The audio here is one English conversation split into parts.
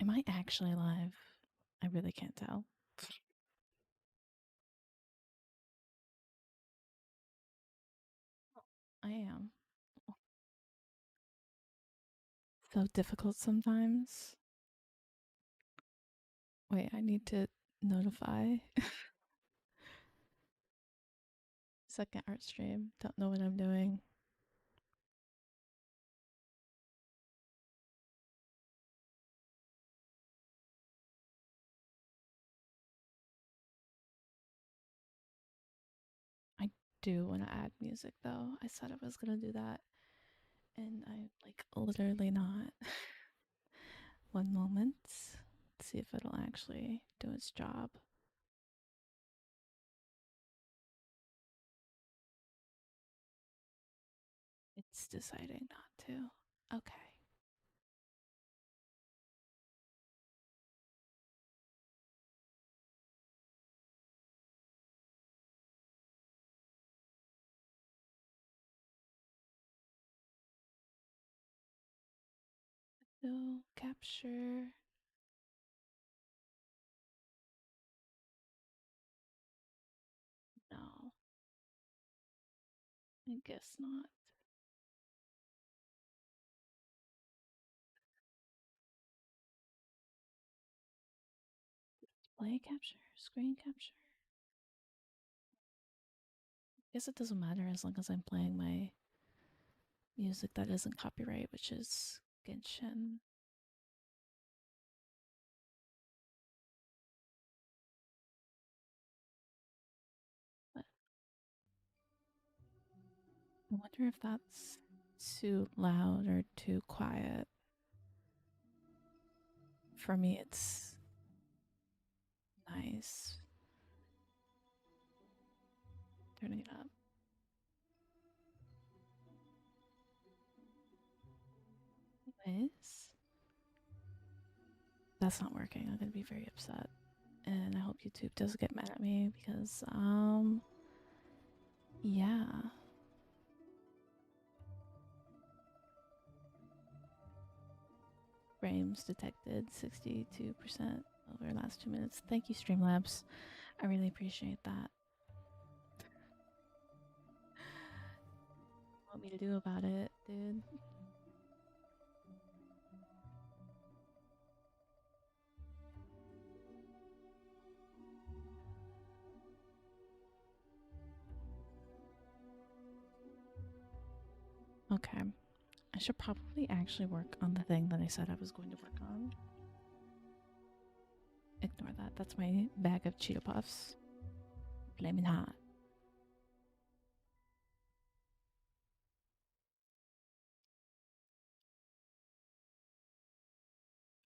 Am I actually live? I really can't tell. I am. So difficult sometimes. Wait, I need to notify. Second art stream. Don't know what I'm doing. I do want to add music though. I said I was gonna do that, and I'm like literally not. One moment. Let's see if it'll actually do its job. It's deciding not to. Okay. So capture. No, I guess not. Play capture, screen capture. Guess it doesn't matter as long as I'm playing my music that isn't copyright, which is Genshin. But I wonder if that's too loud or too quiet. For me, it's nice. Turning it up. Anyways, that's not working. I'm gonna be very upset. And I hope YouTube doesn't get mad at me because, yeah. Frames detected 62% over the last 2 minutes. Thank you, Streamlabs. I really appreciate that. What me to do about it, dude? Okay. I should probably actually work on the thing that I said I was going to work on. Ignore that. That's my bag of Cheeto Puffs. Flaming hot.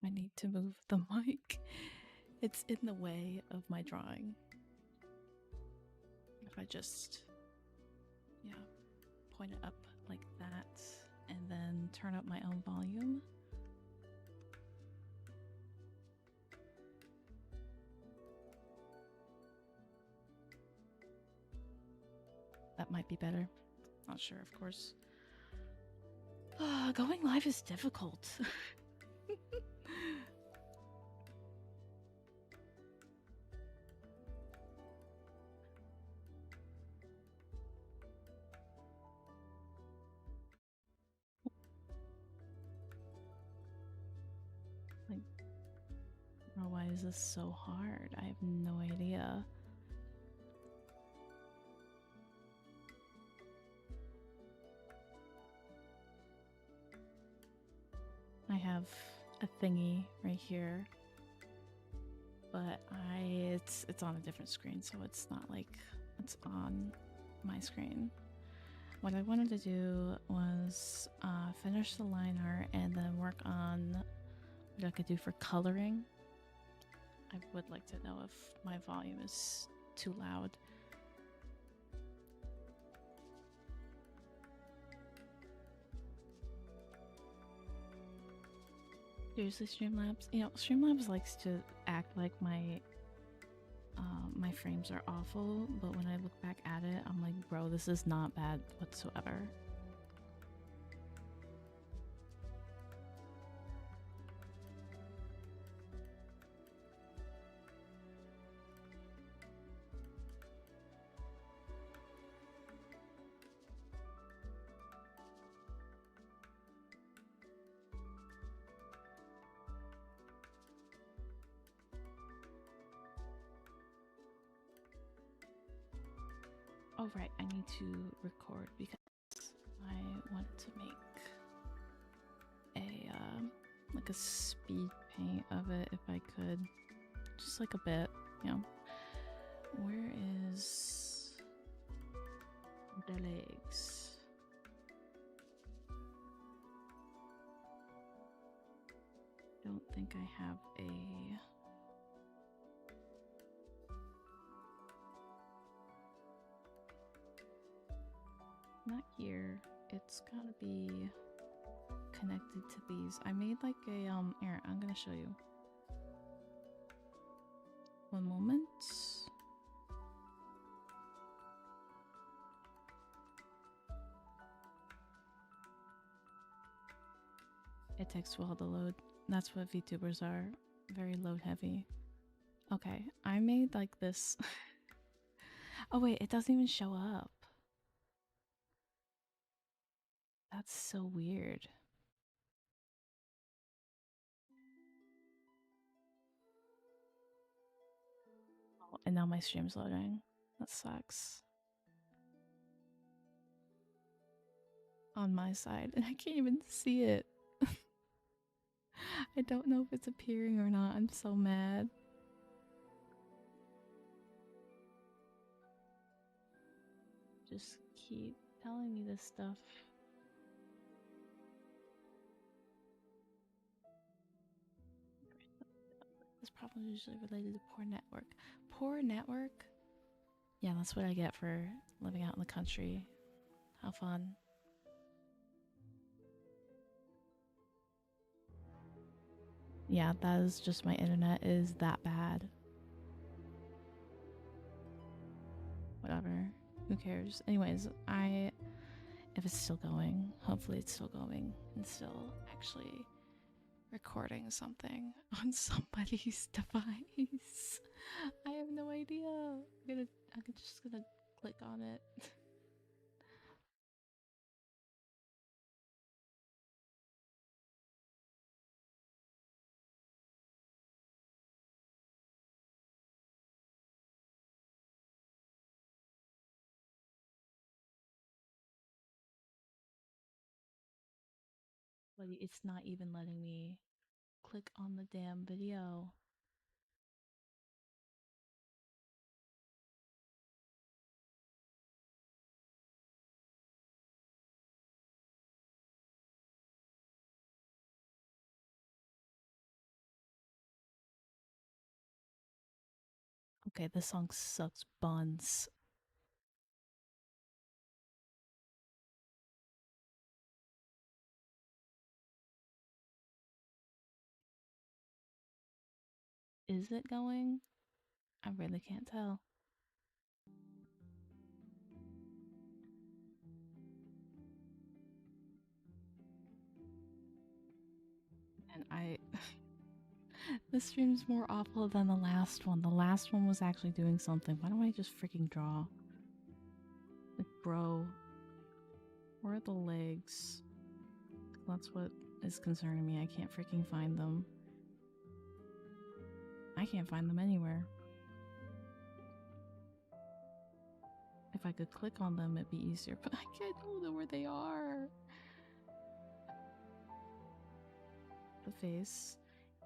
I need to move the mic. It's in the way of my drawing. If I just, yeah, point it up like that and then turn up my own volume. That might be better. Not sure, of course. Going live is difficult. Like, bro, why is this so hard? I have no idea. I have a thingy right here, but it's on a different screen, so it's not like it's on my screen. What I wanted to do was finish the line art and then work on what I could do for coloring. I would like to know if my volume is too loud. Seriously, Streamlabs? You know, Streamlabs likes to act like my frames are awful, but when I look back at it, I'm like, bro, this is not bad whatsoever. Oh right, I need to record because I want to make a like a speed paint of it if I could, just like a bit, you know. Where is the legs? Don't think I have a not here. It's gotta be connected to these. I made like a here, I'm gonna show you. One moment. It takes a while to load. That's what VTubers are. Very load heavy. Okay, I made like this. Oh wait, it doesn't even show up. That's so weird. Oh, and now my stream's loading. That sucks. On my side, and I can't even see it. I don't know if it's appearing or not. I'm so mad. Just keep telling me this stuff. This problem is usually related to poor network. Poor network? Yeah, that's what I get for living out in the country. How fun. Yeah, that is just my internet is that bad. Whatever. Who cares? Anyways, if it's still going, hopefully it's still going and still actually recording something on somebody's device. I have no idea. I'm just gonna click on it. But it's not even letting me click on the damn video. Okay, this song sucks buns. Is it going? I really can't tell. And this stream's more awful than the last one. The last one was actually doing something. Why don't I just freaking draw? Like, bro. Where are the legs? That's what is concerning me. I can't freaking find them. I can't find them anywhere. If I could click on them, it'd be easier, but I don't know where they are. The face.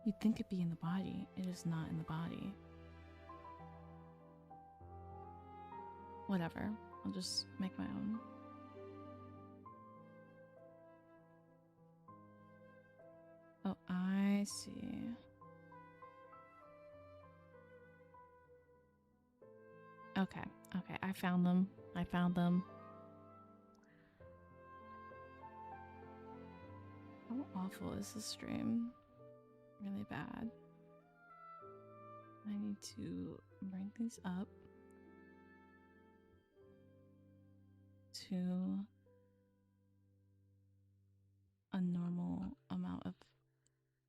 You'd think it'd be in the body. It is not in the body. Whatever. I'll just make my own. Oh, I see. Okay, okay, I found them. I found them. How awful is this stream? Really bad. I need to bring these up to a normal amount of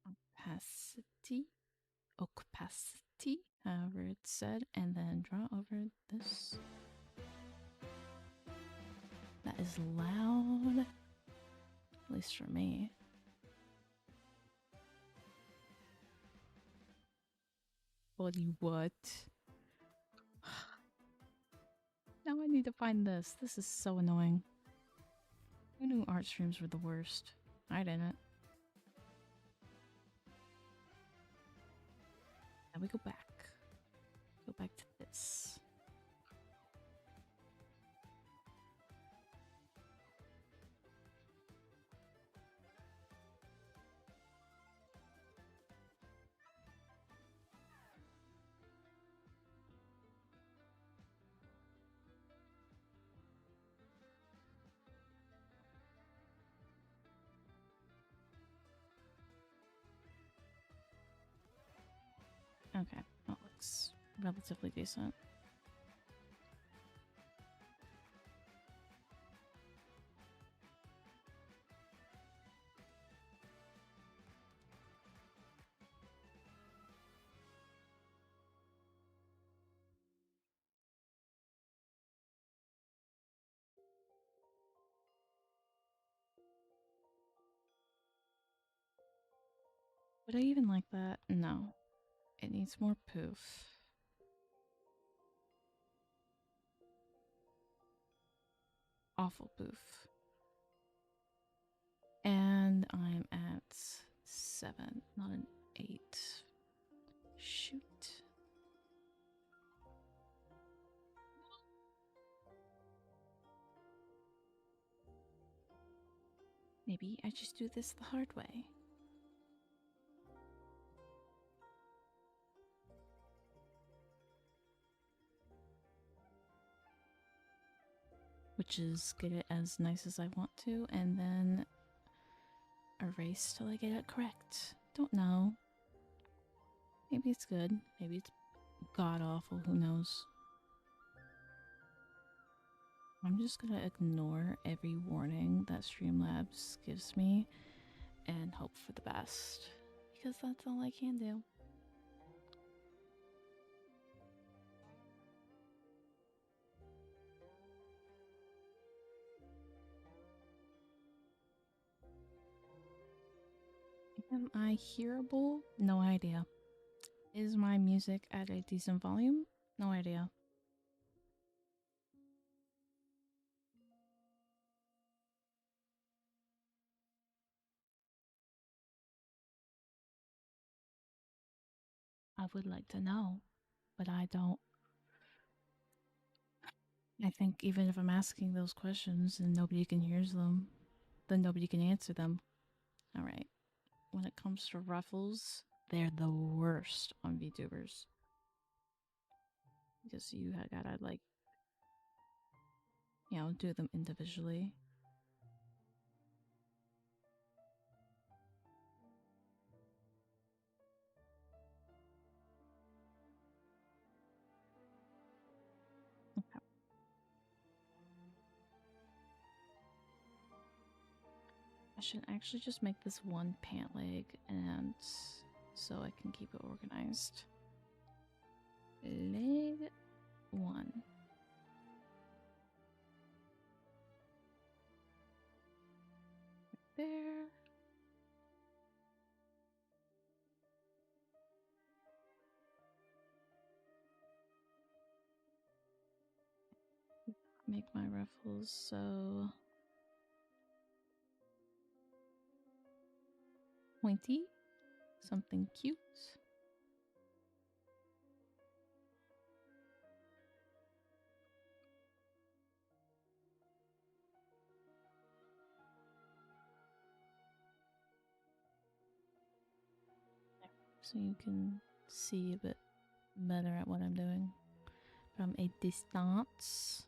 opacity, however it's said, and then draw over this. That is loud, at least for me. Body what? Now I need need to find this. This is so annoying. Who knew art streams were the worst? I didn't. Now we go back. Go back to this. Okay, that looks relatively decent. Would I even like that? No. It needs more poof. Awful poof. And I'm at 7, not an 8. Shoot. Maybe I just do this the hard way. Which is get it as nice as I want to, and then erase till I get it correct. Don't know. Maybe it's good. Maybe it's god awful. Who knows? I'm just gonna ignore every warning that Streamlabs gives me and hope for the best. Because that's all I can do. Am I hearable? No idea. Is my music at a decent volume? No idea. I would like to know, but I don't. I think even if I'm asking those questions and nobody can hear them, then nobody can answer them. Alright. When it comes to ruffles, they're the worst on VTubers. Because you gotta, like, you know, do them individually. Okay. I should actually just make this one pant leg and so I can keep it organized. Leg 1. There. Make my ruffles so pointy. Something cute. So you can see a bit better at what I'm doing from a distance.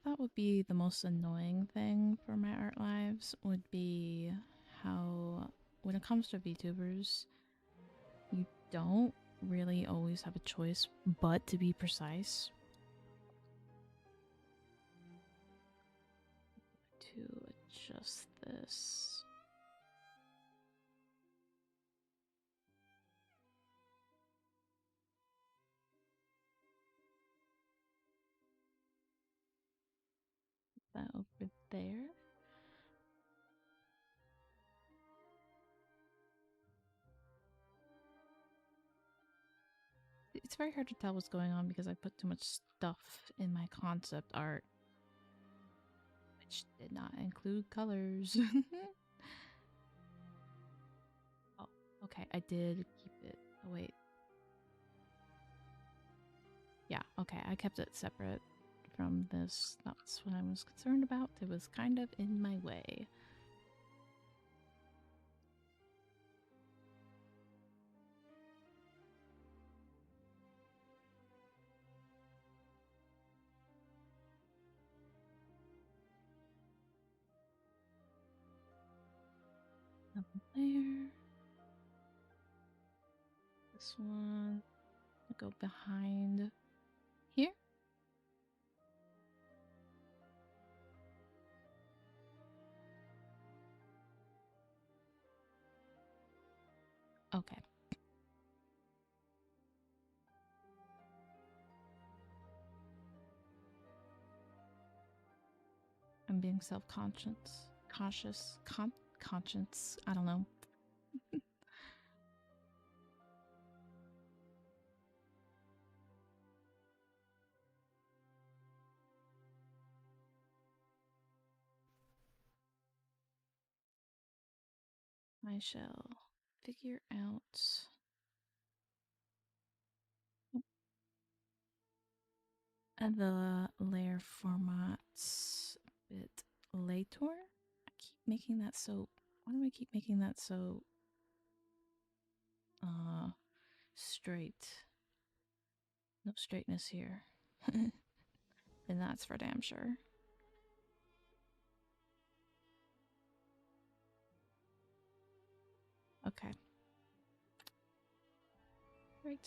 I thought would be the most annoying thing for my art lives would be how, when it comes to VTubers, you don't really always have a choice but to be precise. To adjust this. there. It's very hard to tell what's going on because I put too much stuff in my concept art, which did not include colors. Oh, okay, I did keep it. Oh, wait. Yeah, okay, I kept it separate from this. That's what I was concerned about. It was kind of in my way. Nothing there. This one. I'll go behind here. Okay. I'm being self-conscious. Conscious. I don't know. I shall figure out the layer formats a bit later. I keep making that so. Why do I keep making that so straight? No straightness here. And that's for damn sure. Okay. Great.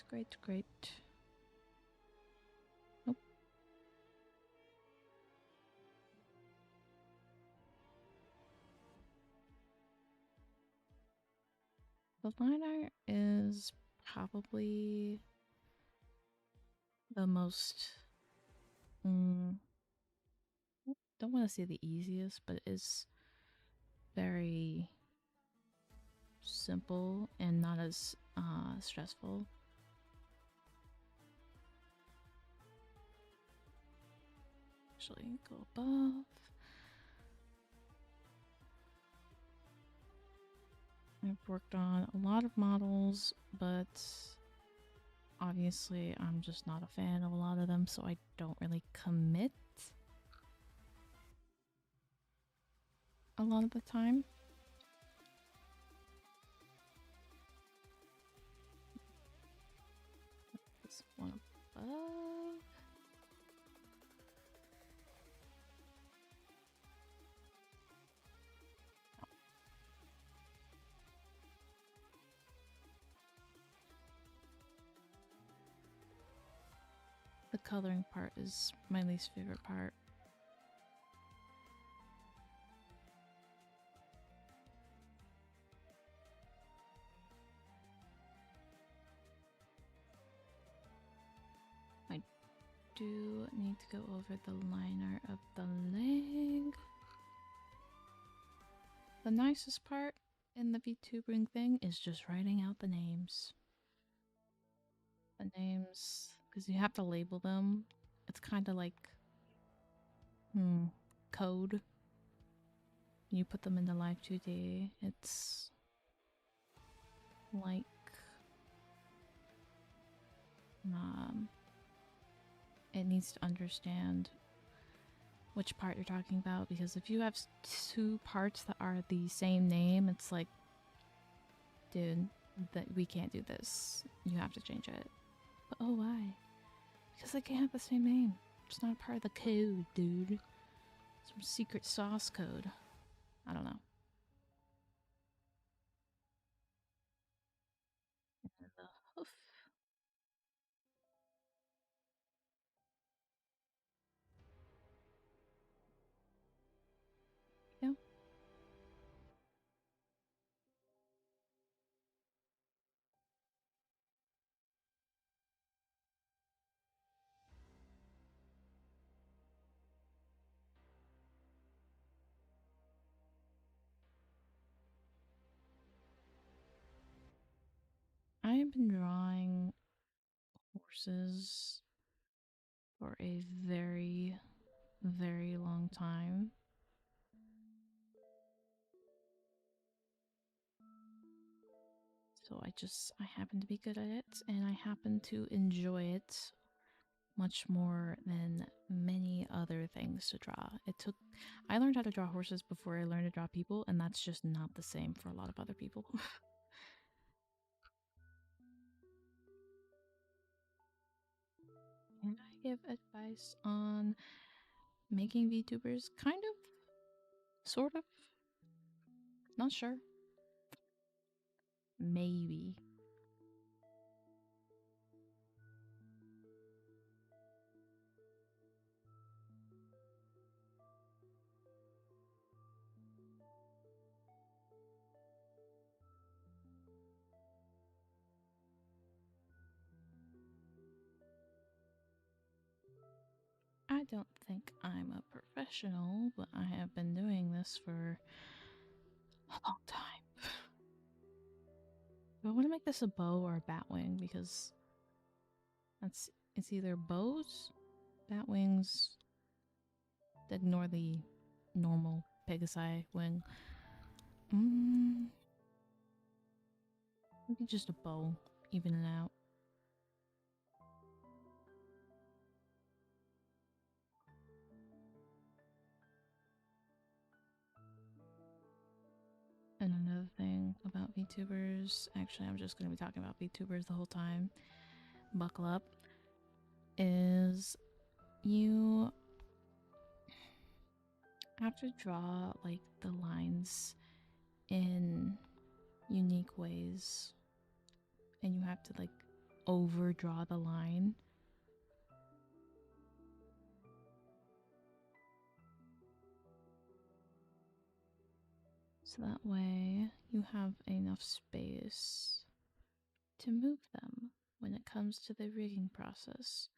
Nope. The line art is probably the most. Don't want to say the easiest, but it's very simple and not as stressful. Actually, go above. I've worked on a lot of models, but obviously I'm just not a fan of a lot of them, so I don't really commit a lot of the time. This one above. The coloring part is my least favorite part. I do need to go over the liner of the leg. The nicest part in the VTubering thing is just writing out the names. The names, because you have to label them. It's kind of like code. You put them into Live 2D. It's like it needs to understand which part you're talking about, because if you have two parts that are the same name, it's like, dude, that we can't do this. You have to change it. But oh, why? Because they can't have the same name. It's not part of the code, dude. Some secret sauce code. I don't know. And the hoof. Yeah. horses for a very, very long time. So I happen to be good at it, and I happen to enjoy it much more than many other things to draw. I learned how to draw horses before I learned to draw people, and that's just not the same for a lot of other people. Can I give advice on making VTubers? Kind of, sort of, not sure. Maybe. I don't think I'm a professional, but I have been doing this for a long time. Do I want to make this a bow or a bat wing? Because it's either bows, bat wings, ignore the normal Pegasi wing. Maybe just a bow, even it out. And another thing about VTubers, actually I'm just going to be talking about VTubers the whole time, buckle up, is you have to draw like the lines in unique ways, and you have to like overdraw the line. So that way you have enough space to move them when it comes to the rigging process.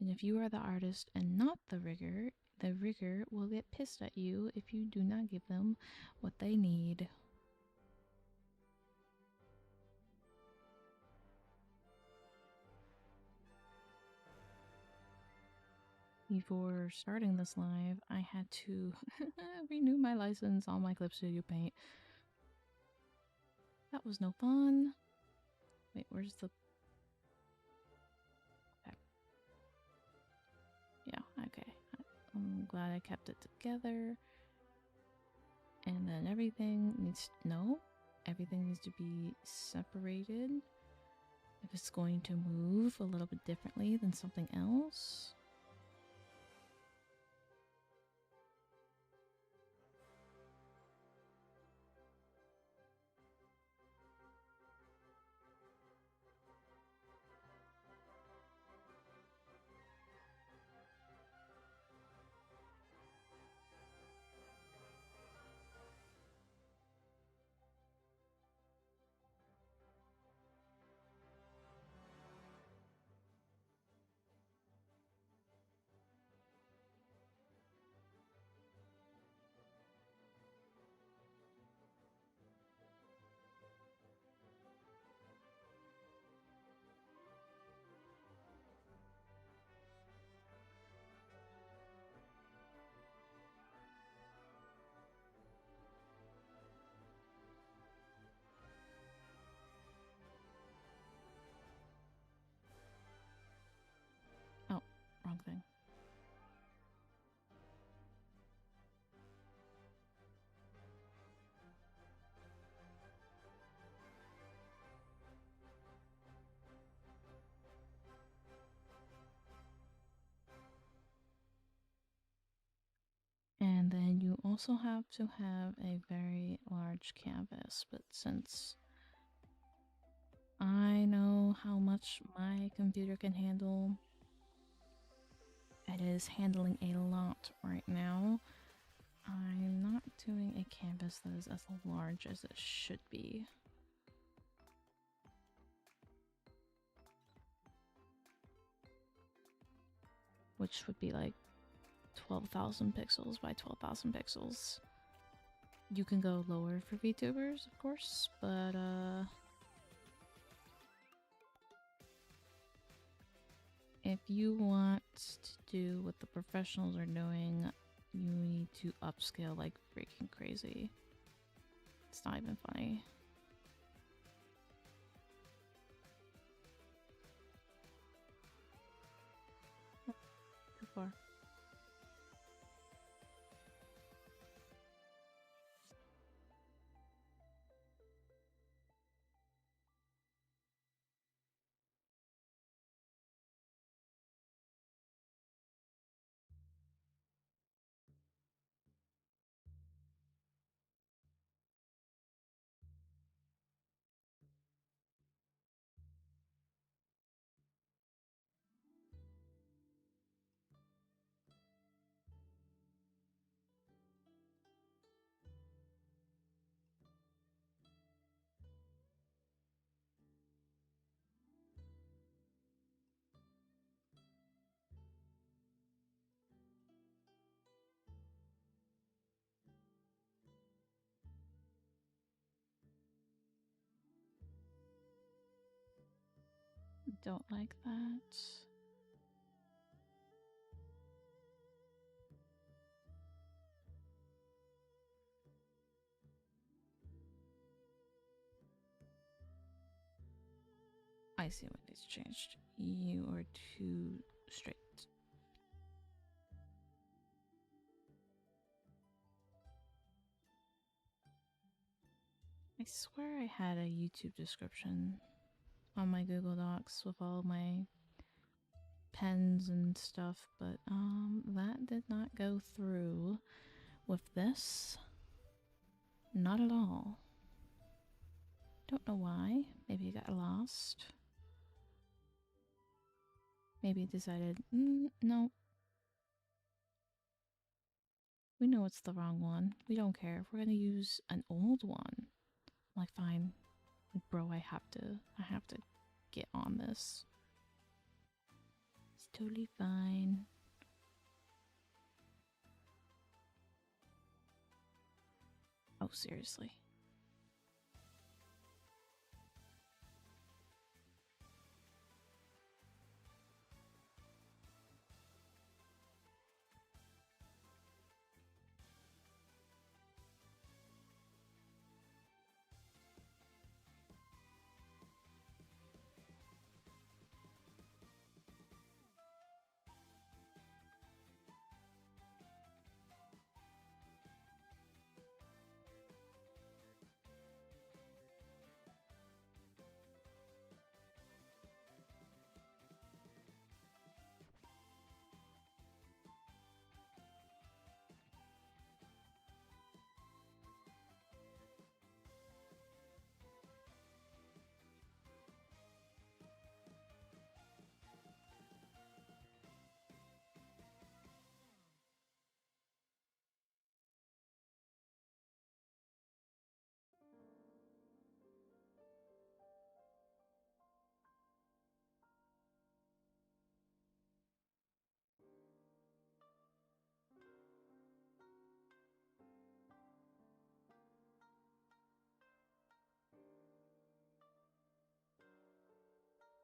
And if you are the artist and not the rigger will get pissed at you if you do not give them what they need. Before starting this live, I had to renew my license on my Clip Studio Paint. That was no fun. Wait, where's the... Okay. Yeah, okay. I'm glad I kept it together. And then everything needs to be separated. If it's going to move a little bit differently than something else. Oh, wrong thing. And then you also have to have a very large canvas, but since I know how much my computer can handle, it is handling a lot right now. I'm not doing a canvas that is as large as it should be. Which would be like 12,000 pixels by 12,000 pixels. You can go lower for VTubers, of course, but you want to do what the professionals are doing, you need to upscale like freaking crazy. It's not even funny. Too far. Don't like that. I see what needs changed. You are too straight. I swear I had a YouTube description on my Google Docs with all my pens and stuff, but that did not go through with this. Not at all. Don't know why. Maybe it got lost. Maybe it decided, no. We know it's the wrong one. We don't care. If we're gonna use an old one, I'm like, fine. Bro, I have to get on this. It's totally fine. Oh, seriously.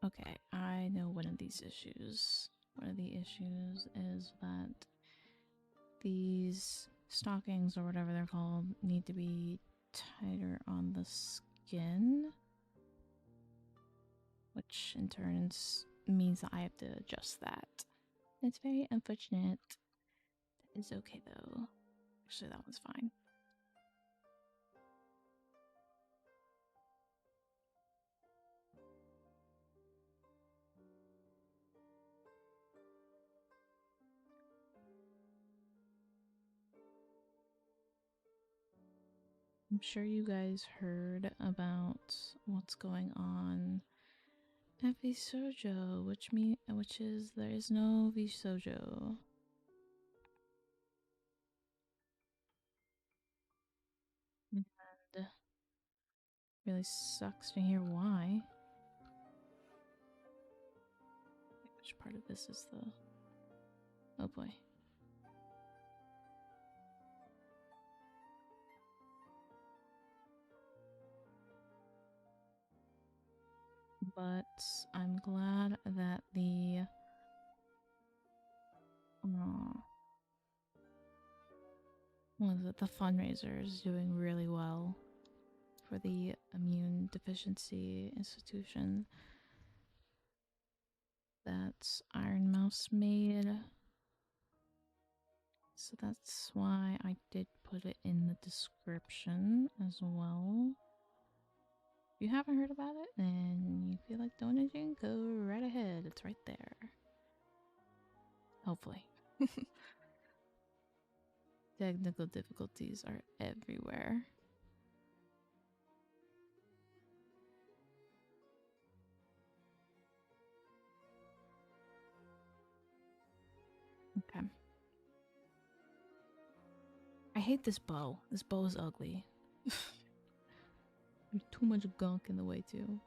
Okay, I know one of these issues. One of the issues is that these stockings or whatever they're called need to be tighter on the skin, which in turn means that I have to adjust that. It's very unfortunate. It's okay though. Actually, that one's fine. I'm sure you guys heard about what's going on at Visojo, which is there is no Visojo. And really sucks to hear why. Which part of this is the... Oh boy. But I'm glad that the What is it? The fundraiser is doing really well for the immune deficiency institution that Iron Mouse made. So that's why I did put it in the description as well. If you haven't heard about it and you feel like donating, go right ahead. It's right there. Hopefully. Technical difficulties are everywhere. Okay. I hate this bow. This bow is ugly. There's too much gunk in the way too.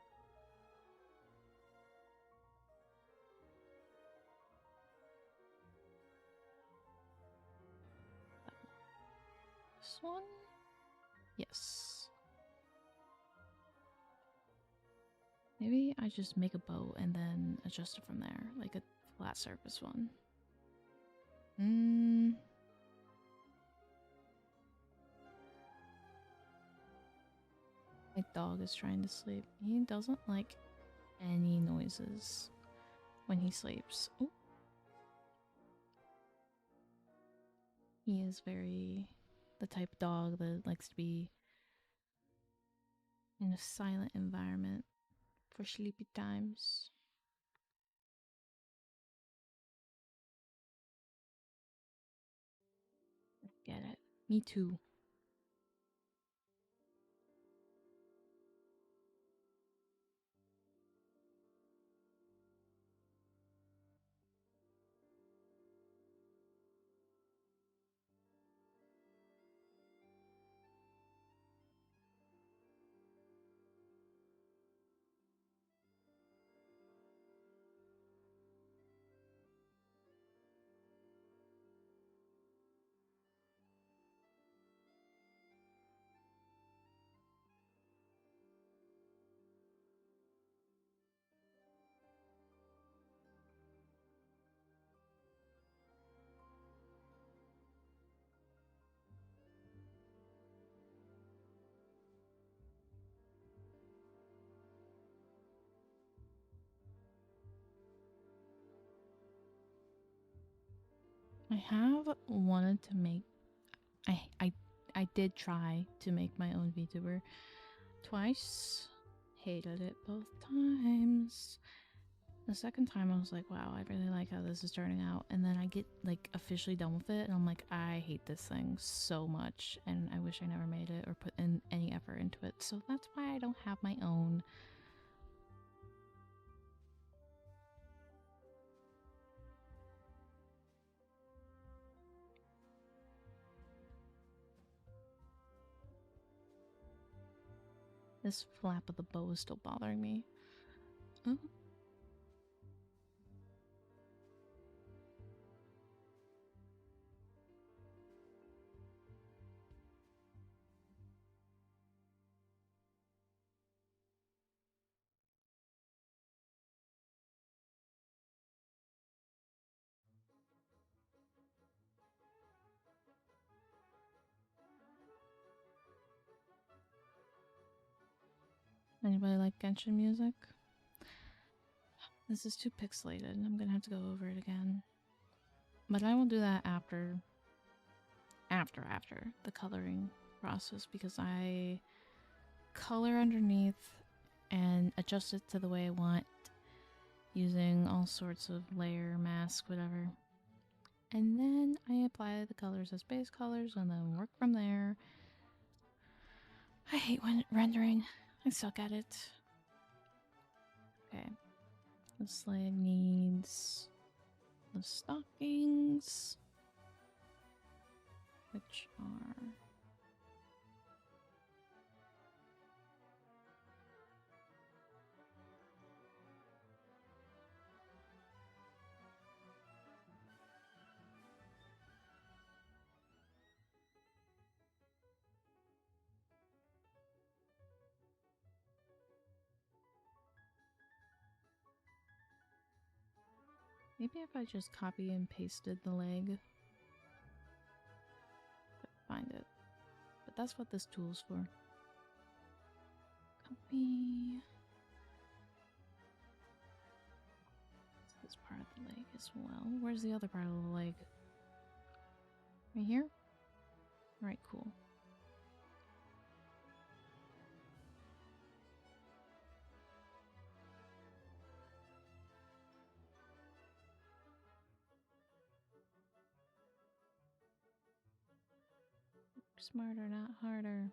This one? Yes. Maybe I just make a bow and then adjust it from there, like a flat surface one. My dog is trying to sleep. He doesn't like any noises when he sleeps. Oh. He is very the type of dog that likes to be in a silent environment for sleepy times. I get it. Me too. I have wanted to make I did try to make my own VTuber twice. Hated it both times. The second time I was like, wow, I really like how this is turning out. And then I get like officially done with it and I'm like, I hate this thing so much and I wish I never made it or put in any effort into it. So that's why I don't have my own. This flap of the bow is still bothering me. Oh. Anybody like Genshin music? This is too pixelated. I'm gonna have to go over it again. But I will do that after the coloring process because I color underneath and adjust it to the way I want using all sorts of layer, mask, whatever. And then I apply the colors as base colors and then work from there. I hate rendering. I suck at it. Okay. This leg needs the stockings, which are Maybe if I just copy and pasted the leg, find it. But that's what this tool's for. Copy. This part of the leg as well. Where's the other part of the leg? Right here? Alright, cool. Smarter, not harder.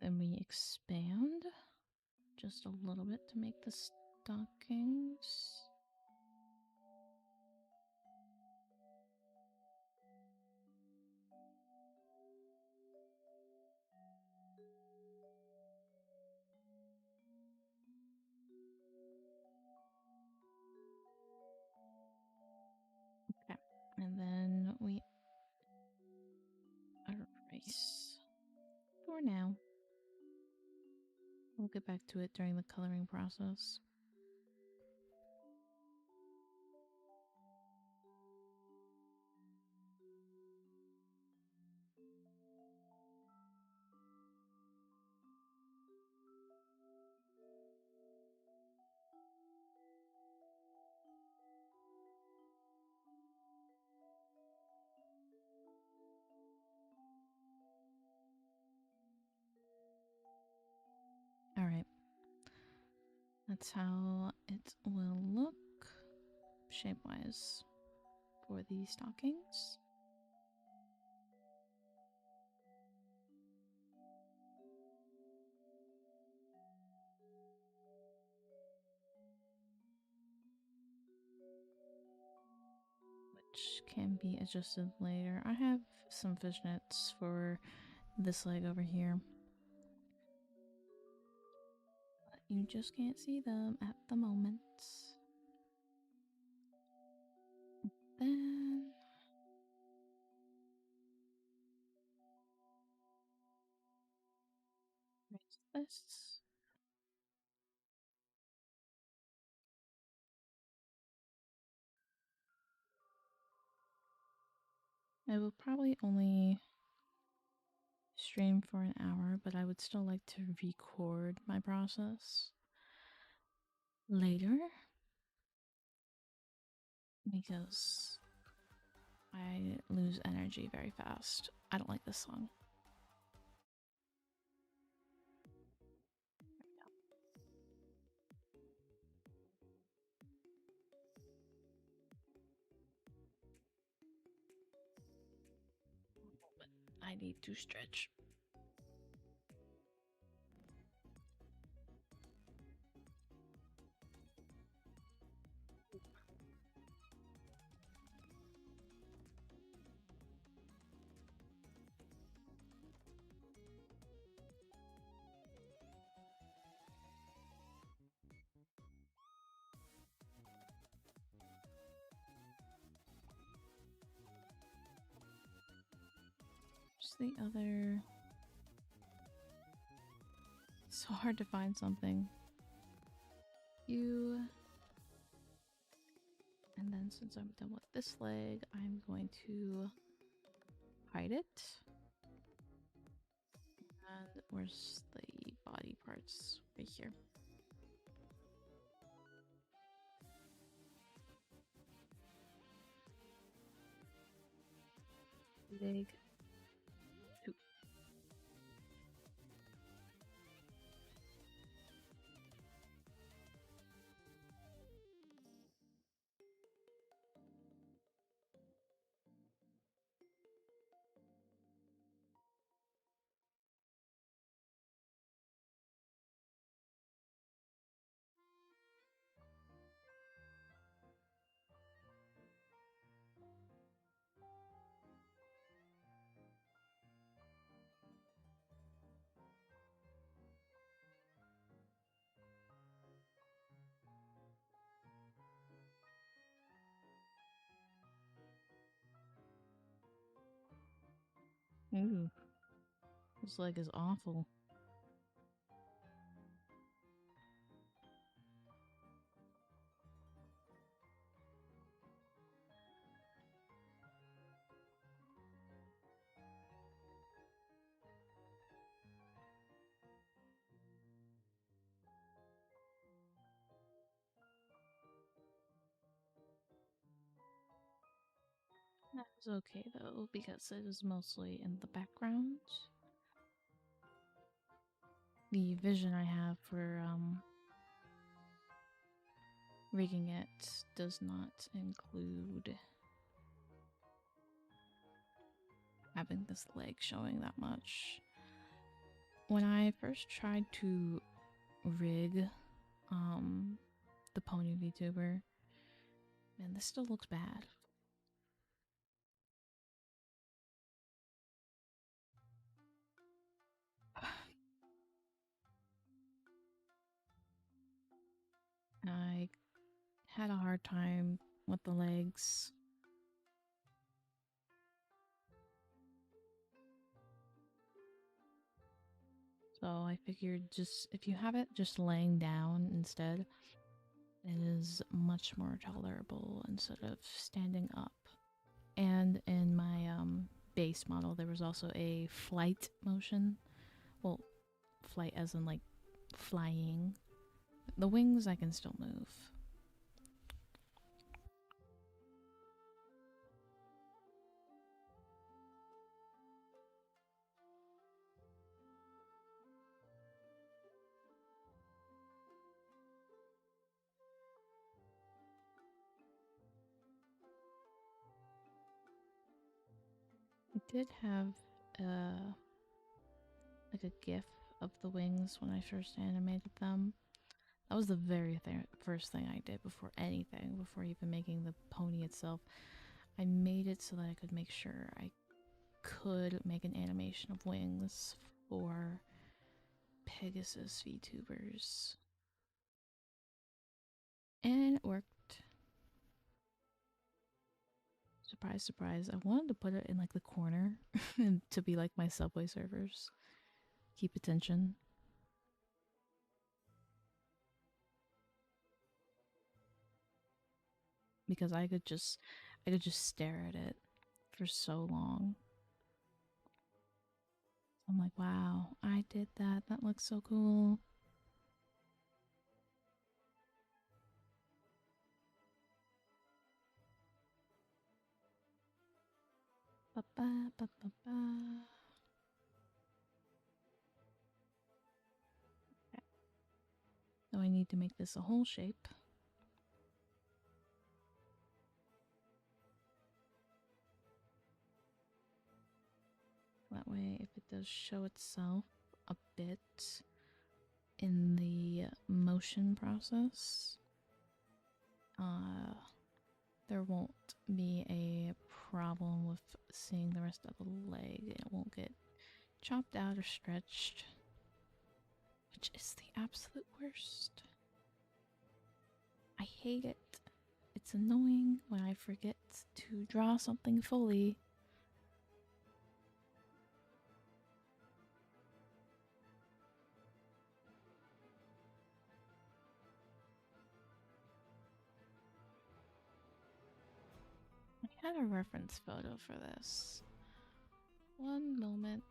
Then we expand just a little bit to make the stockings. Okay, and then we erase for now. We'll get back to it during the coloring process. Alright. That's how it will look shape-wise for the stockings. Which can be adjusted later. I have some fishnets for this leg over here. But you just can't see them at the moment. Then erase this. I will probably only stream for an hour, but I would still like to record my process later because I lose energy very fast. I don't like this song. I need to stretch. Where's the other? It's so hard to find something. And then since I'm done with this leg, I'm going to hide it. And where's the body parts? Right here. Leg 2. Ooh. This leg is awful. That was okay though, because it was mostly in the background. The vision I have for rigging it does not include having this leg showing that much. When I first tried to rig the pony VTuber, man, this still looks bad. I had a hard time with the legs. So I figured just if you have it just laying down instead, it is much more tolerable instead of standing up. And in my base model, there was also a flight motion. Well, flight as in like flying. The wings I can still move. I did have like a gif of the wings when I first animated them. That was the very first thing I did before anything, before even making the pony itself. I made it so that I could make sure I could make an animation of wings for Pegasus VTubers. And it worked. Surprise, surprise. I wanted to put it in like the corner to be like my Subway servers. Keep attention. Because I could just stare at it for so long. I'm like, wow, I did that. That looks so cool. Ba-ba, ba-ba-ba. Okay. So I need to make this a whole shape. That way, if it does show itself a bit in the motion process, there won't be a problem with seeing the rest of the leg. It won't get chopped out or stretched, which is the absolute worst. I hate it. It's annoying when I forget to draw something fully. I had a reference photo for this. One moment.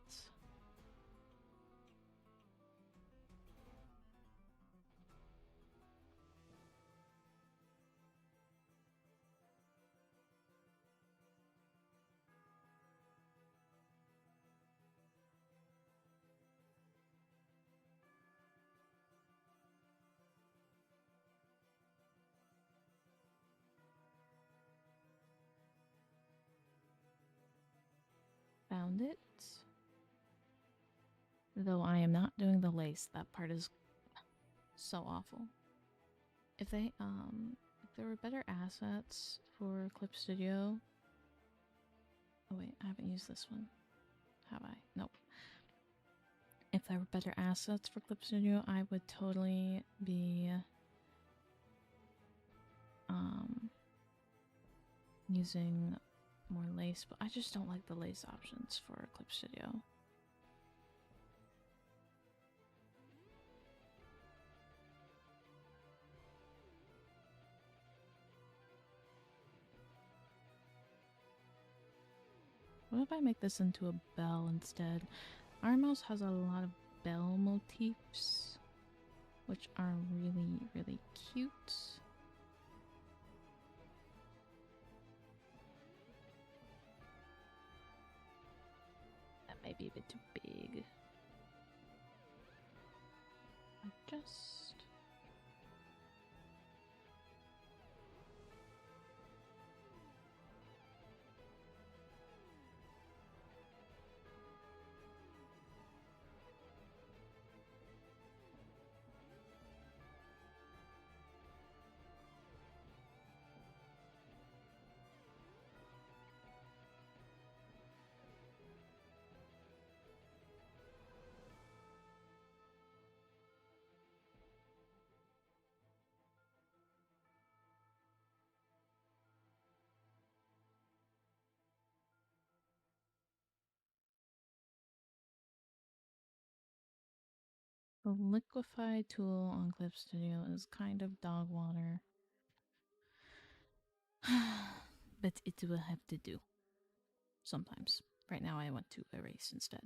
Found it. Though I am not doing the lace. That part is so awful. If there were better assets for Clip Studio. Oh wait, I haven't used this one. Have I? Nope. If there were better assets for Clip Studio, I would totally be using more lace, but I just don't like the lace options for Clip Studio. What if I make this into a bell instead? Iron Mouse has a lot of bell motifs, which are really, really cute. That may be a bit too big. Adjust. The liquefy tool on Clip Studio is kind of dog water. But it will have to do. Sometimes. Right now I want to erase instead.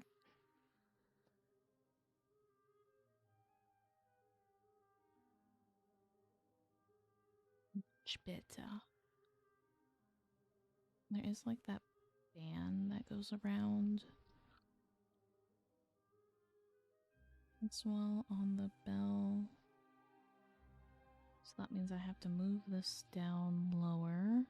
Much better. There is like that band that goes around as well on the bell. So that means I have to move this down lower.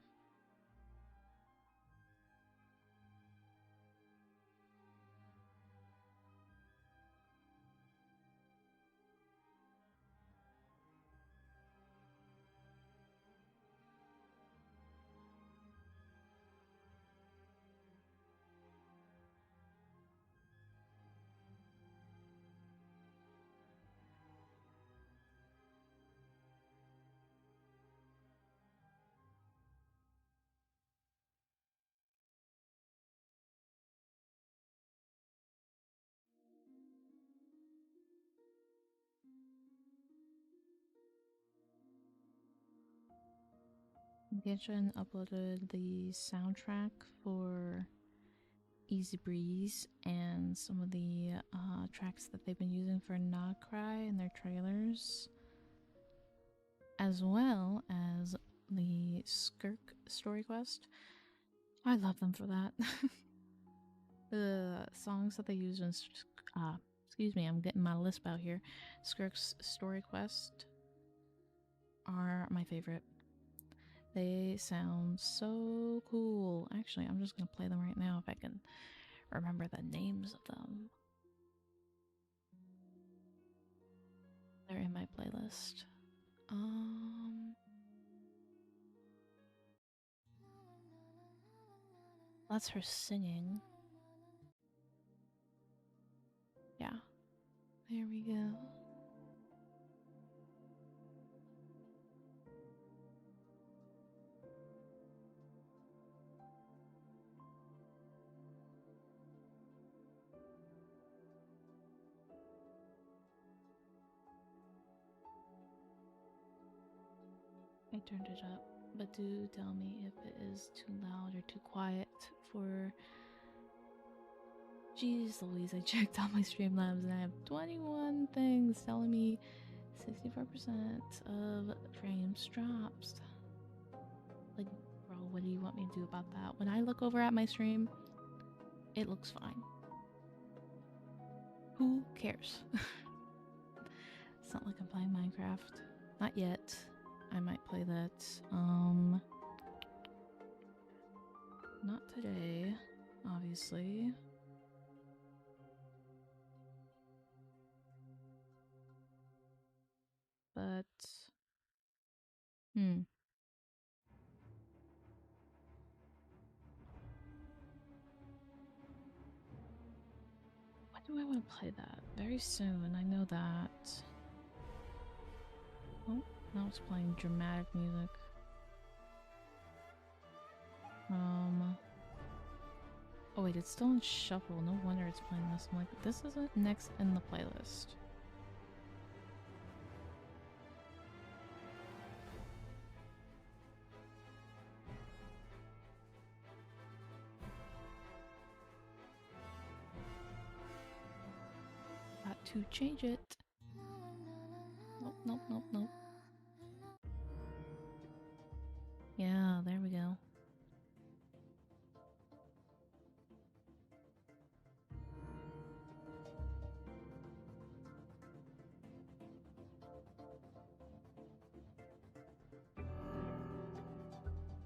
Genshin uploaded the soundtrack for Easy Breeze and some of the tracks that they've been using for Nocry in their trailers, as well as the Skirk story quest. I love them for that. The songs that they use in excuse me, I'm getting my lisp out here. Skirk's story quest are my favorite. They sound so cool. Actually, I'm just gonna play them right now if I can remember the names of them. They're in my playlist. That's her singing. Yeah. There we go. I turned it up, but do tell me if it is too loud or too quiet for... Jeez Louise, I checked on my Streamlabs and I have 21 things telling me 64% of frames drops. Like, bro, what do you want me to do about that? When I look over at my stream, it looks fine. Who cares? It's not like I'm playing Minecraft. Not yet. I might play that. Not today, obviously. But when do I want to play that? Very soon, I know that. Oh, now it's playing dramatic music. Oh wait, it's still in shuffle. No wonder it's playing this. I'm like, this isn't next in the playlist. to change it. Nope, nope, nope, nope. Yeah, there we go.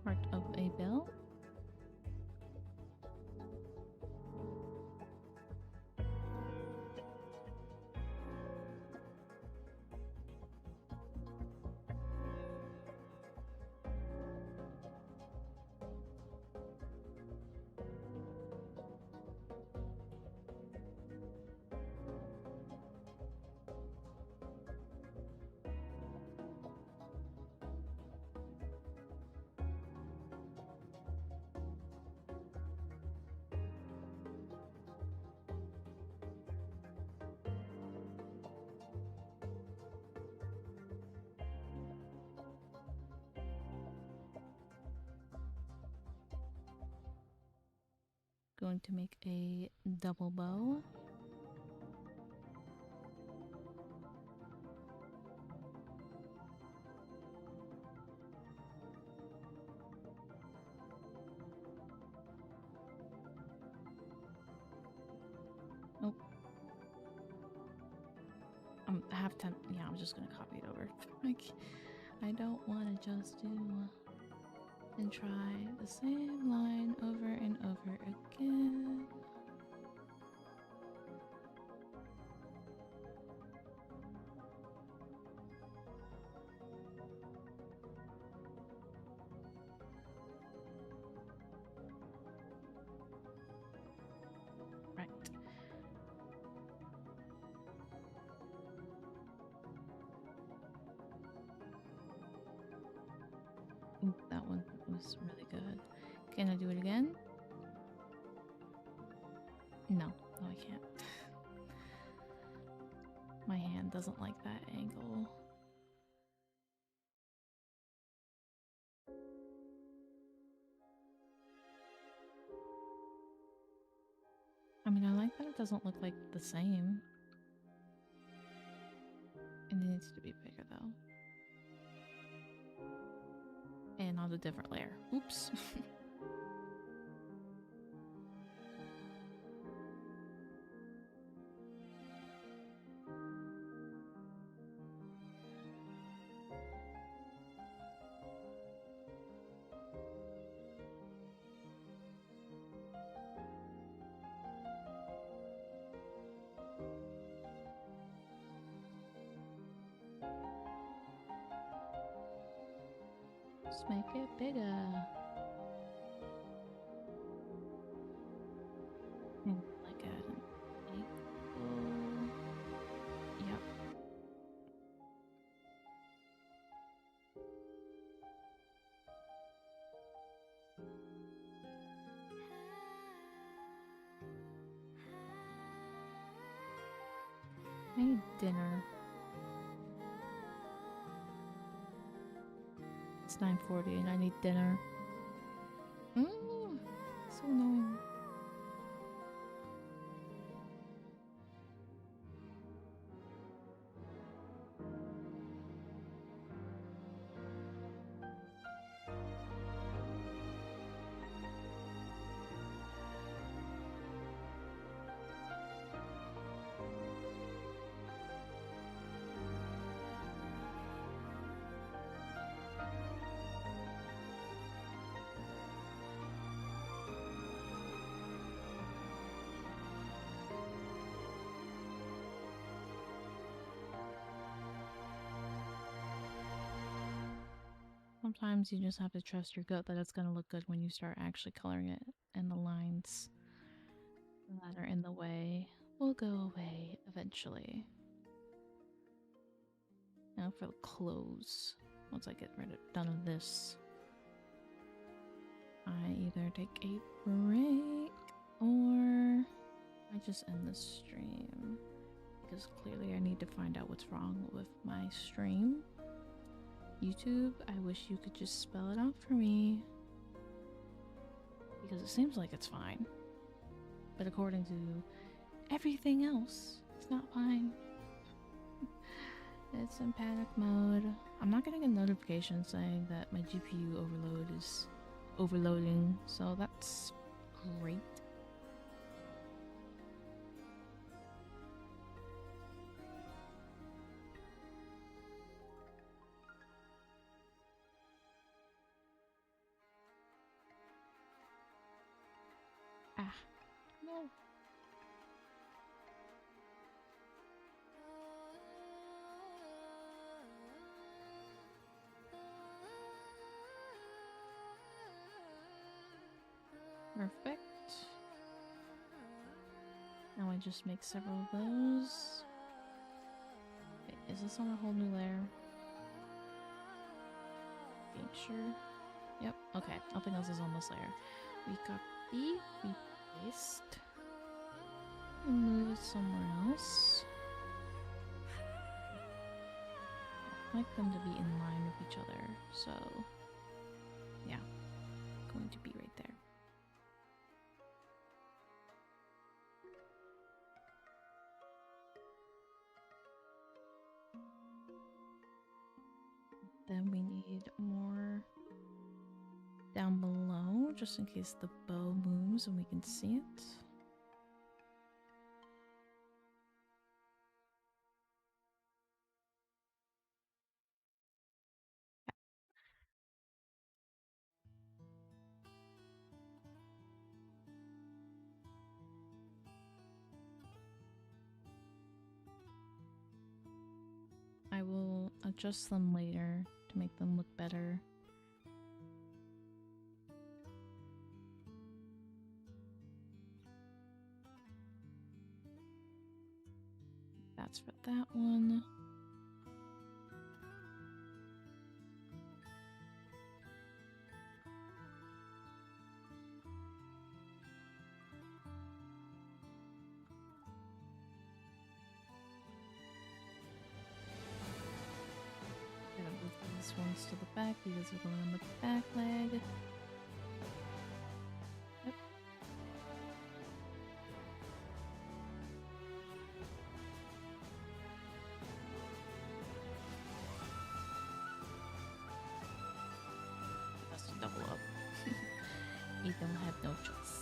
Part of a bell. Going to make a double bow. Oh. I have to, yeah, I'm just gonna copy it over. Like, I don't want to just do and try the same line over and over again. Right. Ooh, that one was really good. Can I do it again? No, no I can't. My hand doesn't like that angle. I mean, I like that it doesn't look like the same. It needs to be bigger though. And on a different layer. Oops. Just make it bigger. Like an equal. Yep. I need dinner. It's 9:40 and I need dinner. So annoying. Sometimes you just have to trust your gut that it's going to look good when you start actually coloring it, and the lines that are in the way will go away eventually. Now for the clothes. Once I get done with this, I either take a break or I just end the stream, because clearly I need to find out what's wrong with my stream. YouTube, I wish you could just spell it out for me, because it seems like it's fine, but according to everything else, it's not fine. It's in panic mode. I'm not getting a notification saying that my GPU overload is overloading, so that's great. Ah, no. Perfect. Now I just make several of those. Wait, is this on a whole new layer? Being sure. Yep, okay. Nothing else is on this layer. We copy, we paste, and move it somewhere else. I'd like them to be in line with each other, so yeah, going to be right there. Then we need more down below, just in case the bow moves and we can see it. I will adjust them later to make them look better. That's for that one. Gotta move these ones to the back because we're going on the back leg. Yep. That's to double up. You don't have no choice.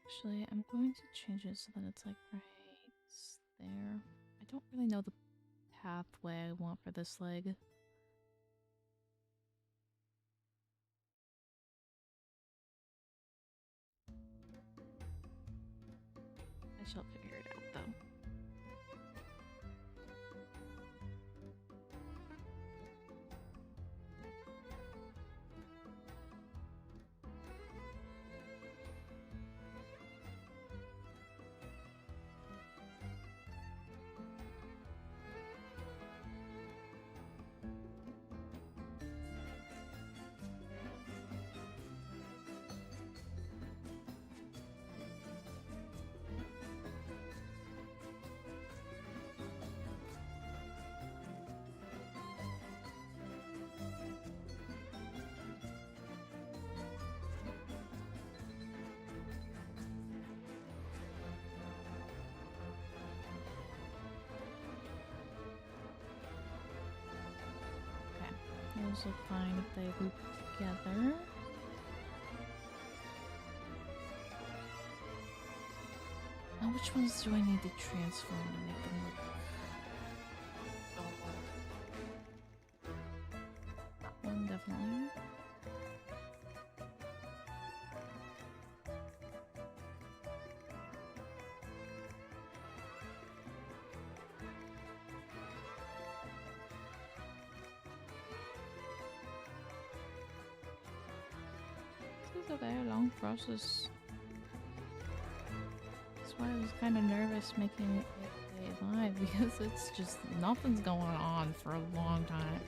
Actually, I'm going to change it so that it's like right there. I don't really know the pathway I want for this leg. I shall figure it out though. Those look fine if they loop together. Now, which ones do I need to transform to make them look normal? That one, definitely. This is a very long process. That's why I was kind of nervous making it live because it's just nothing's going on for a long time.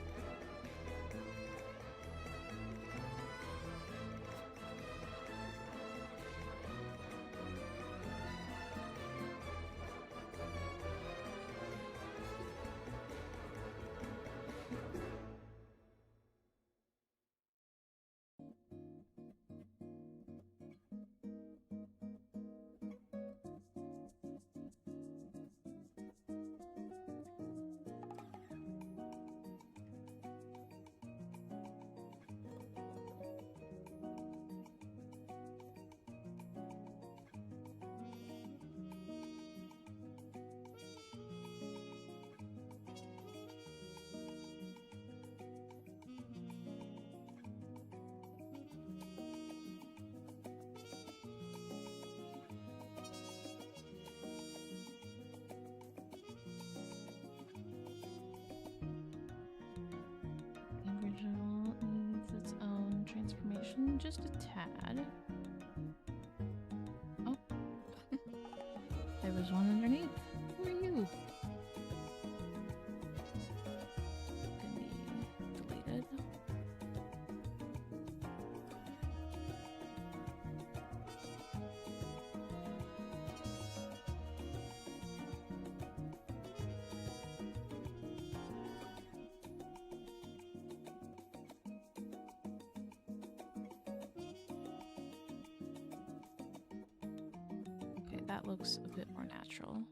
just a tad. Oh. There was one underneath. Who are you? Can be deleted. Okay, that looks a bit more natural.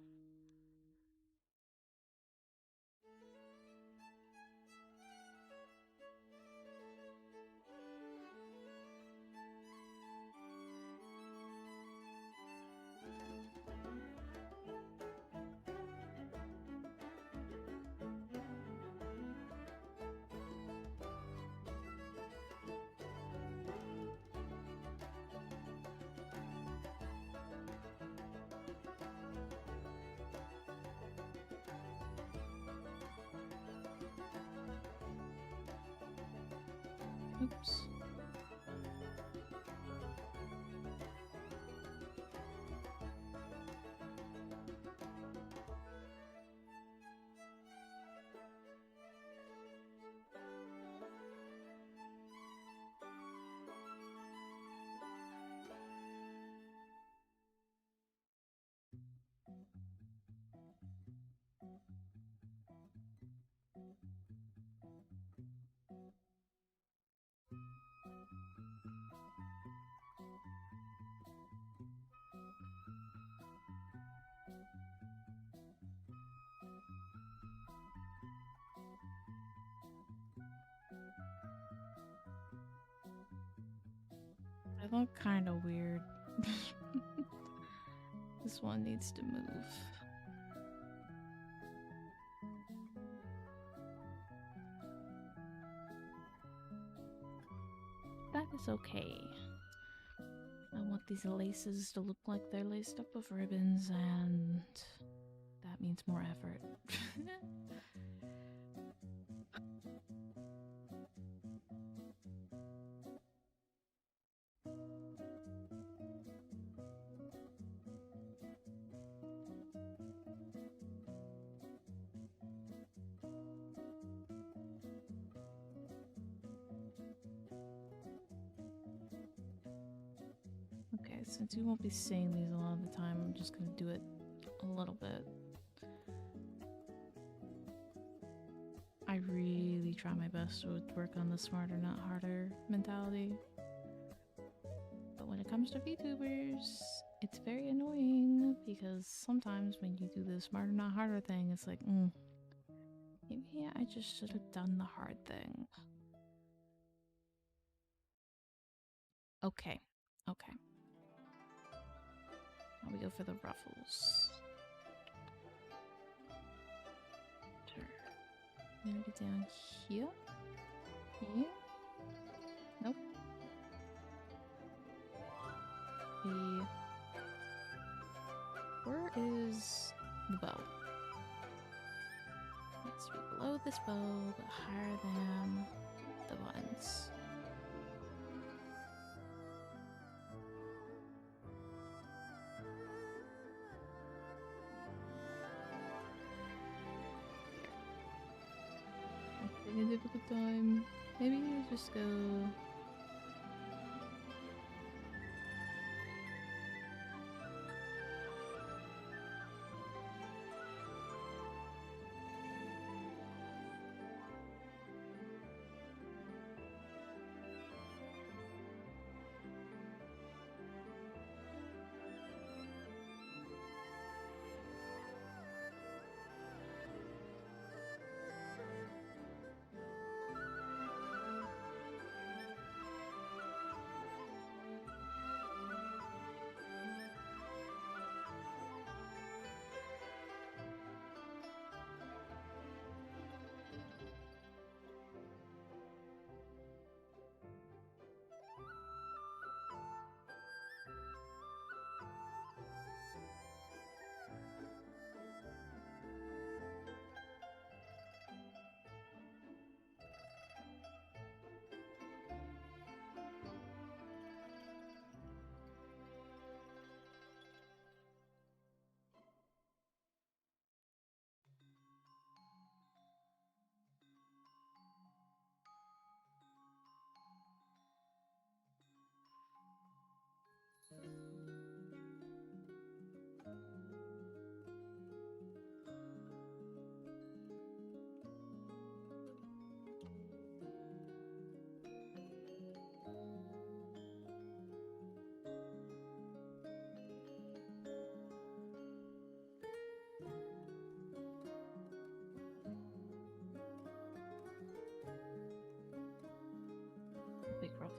Oops. I look kind of weird. This one needs to move. That is okay. I want these laces to look like they're laced up with ribbons, and that means more effort. Okay, since you won't be seeing these a lot of the time, I'm just gonna do it a little bit. I really try my best to work on the smarter, not harder mentality. But when it comes to VTubers, it's very annoying because sometimes when you do the smarter, not harder thing, it's like, maybe I just should have done the hard thing. Okay, okay. Now we go for the ruffles. Sure. I'm gonna get down here. Here. Nope. Where is the bow? It's below this bow, but higher than the buttons. I'm having a difficult time. Maybe you just go.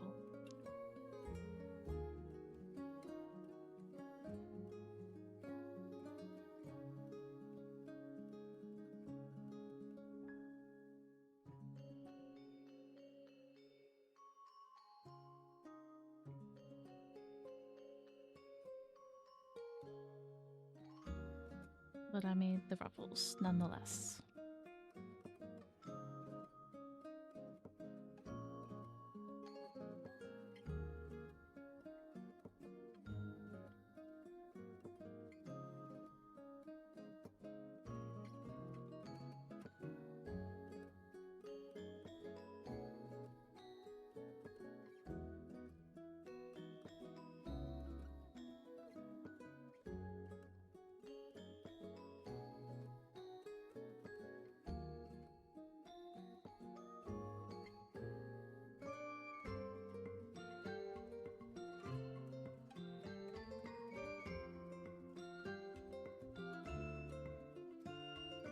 ruffle. But I made the ruffles nonetheless.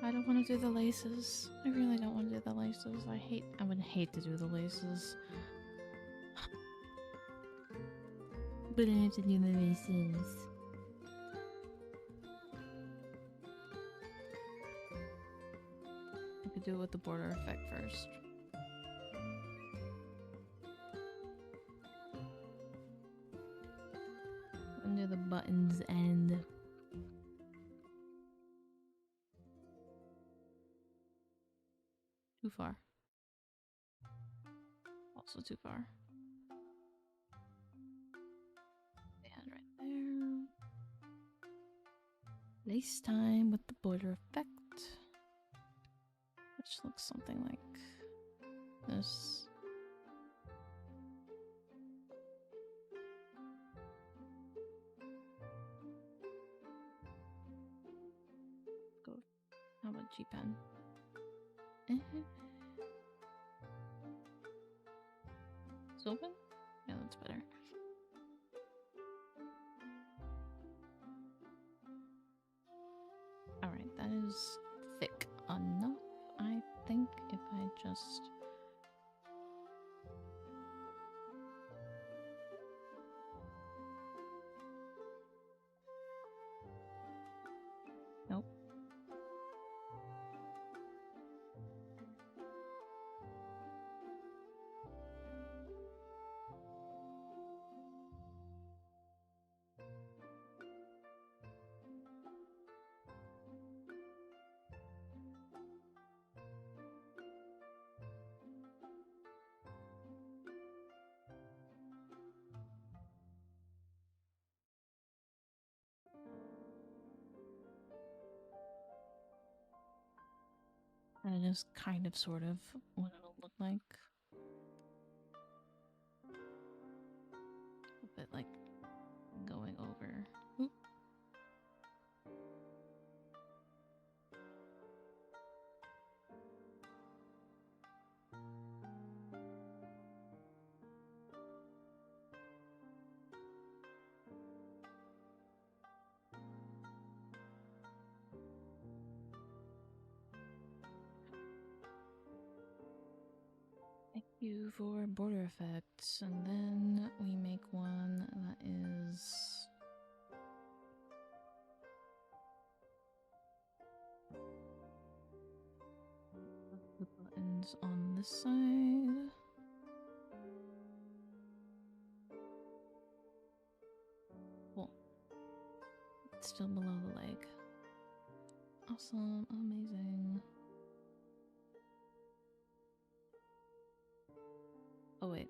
I don't want to do the laces. I really don't want to do the laces. I would hate to do the laces. But I have to do the laces. I could do it with the border effect first. Under the buttons and too far. Also too far. And right there. Lace time with the border effect. Which looks something like this. Go. How about G-pen? It's open? Yeah, that's better. Alright, that is thick enough. I think if I just... Nope. And it is kind of, sort of, what it'll look like. A bit like going over. Oop. Thank you for border effects. And then we make one that is... the buttons on this side. Cool. It's still below the leg. Awesome, amazing. Oh wait.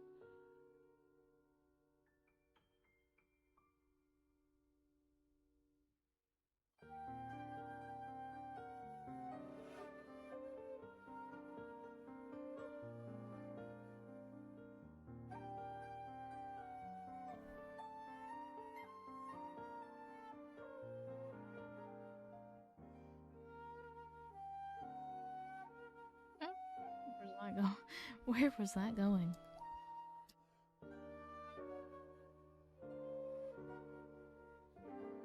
Where's that go? Where was that going?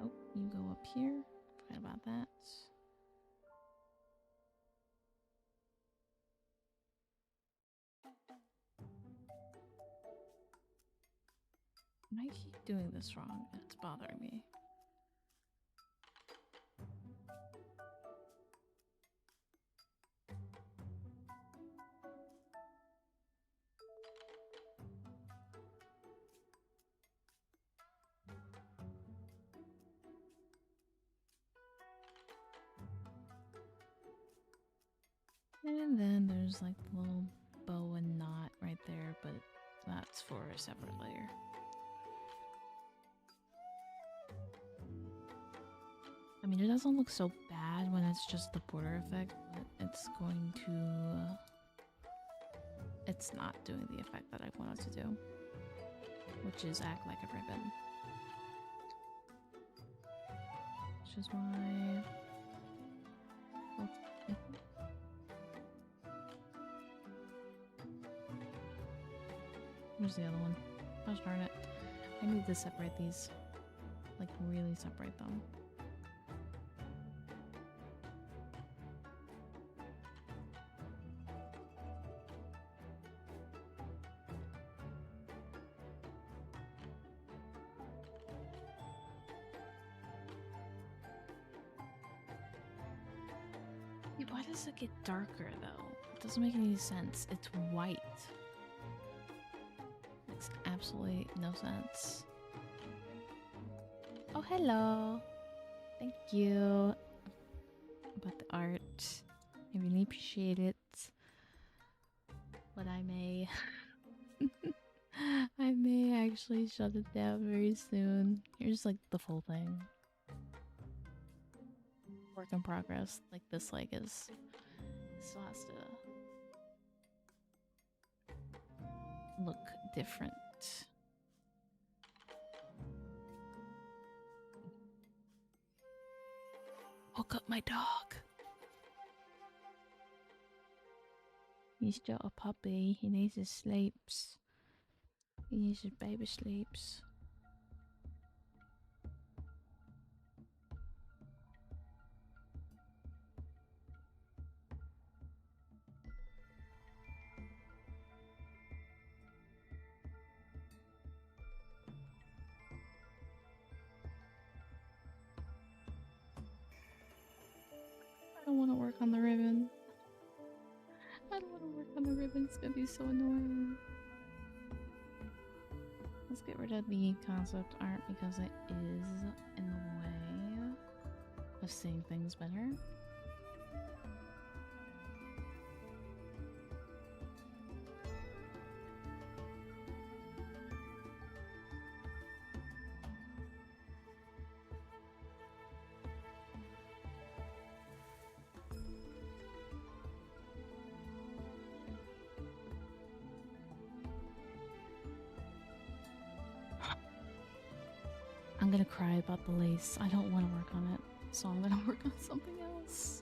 Oh, you go up here. Forgot about that. I keep doing this wrong and it's bothering me. And then there's like the little bow and knot right there, but that's for a separate layer. I mean, it doesn't look so bad when it's just the border effect, but it's going to... it's not doing the effect that I wanted to do, which is act like a ribbon. Which is why... oh. Where's the other one? Gosh darn it. I need to separate these. Like, really separate them. Yeah, why does it get darker, though? It doesn't make any sense. It's white. Makes absolutely no sense. Oh, hello. Thank you. About the art. I really appreciate it. But I may... I may actually shut it down very soon. Here's like the full thing. Work in progress. Like this leg is... still has to... look different. Woke up my dog. He's still a puppy. He needs his sleeps. He needs his baby sleeps. I don't want to work on the ribbon. I don't want to work on the ribbon. It's gonna be so annoying. Let's get rid of the concept art because it is in the way of seeing things better. I'm gonna cry about the lace. I don't want to work on it, so I'm gonna work on something else.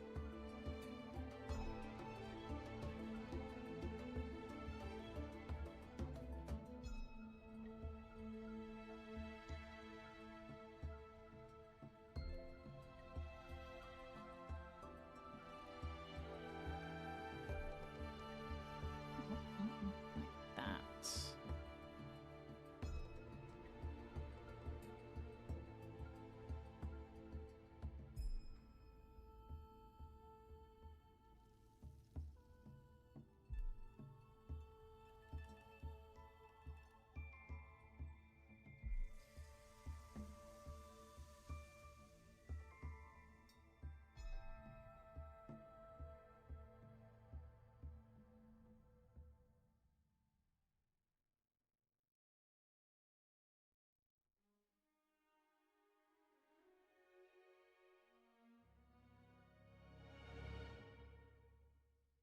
Like that.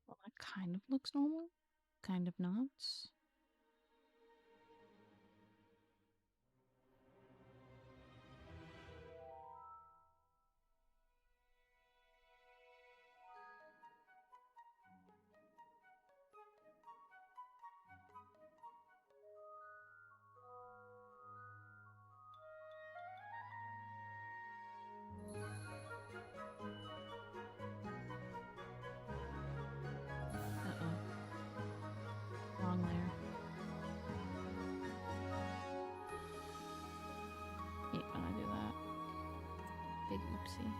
Well, that kind of looks normal. Kind of not. Uh-oh. Wrong layer. Oopsie.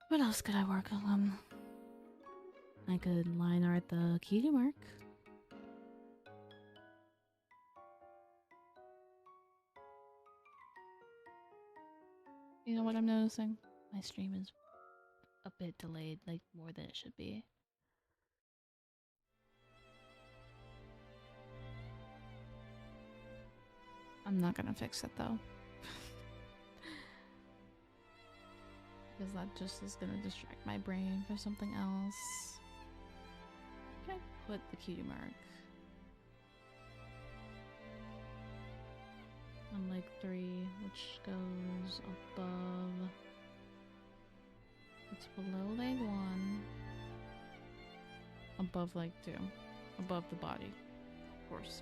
What else could I work on? I could line art the cutie mark. You know what I'm noticing? My stream is a bit delayed, like more than it should be. I'm not gonna fix it though. Because that just is gonna distract my brain for something else. Can I put the cutie mark on leg 3, which goes above? It's below leg 1. Above leg 2. Above the body, of course.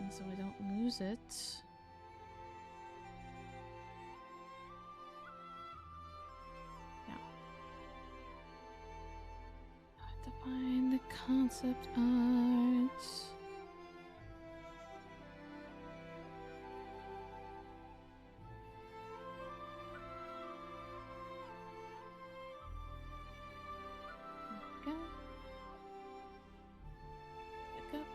And so I don't lose it. Yeah. I have to find the concept art. There we go. Pick up.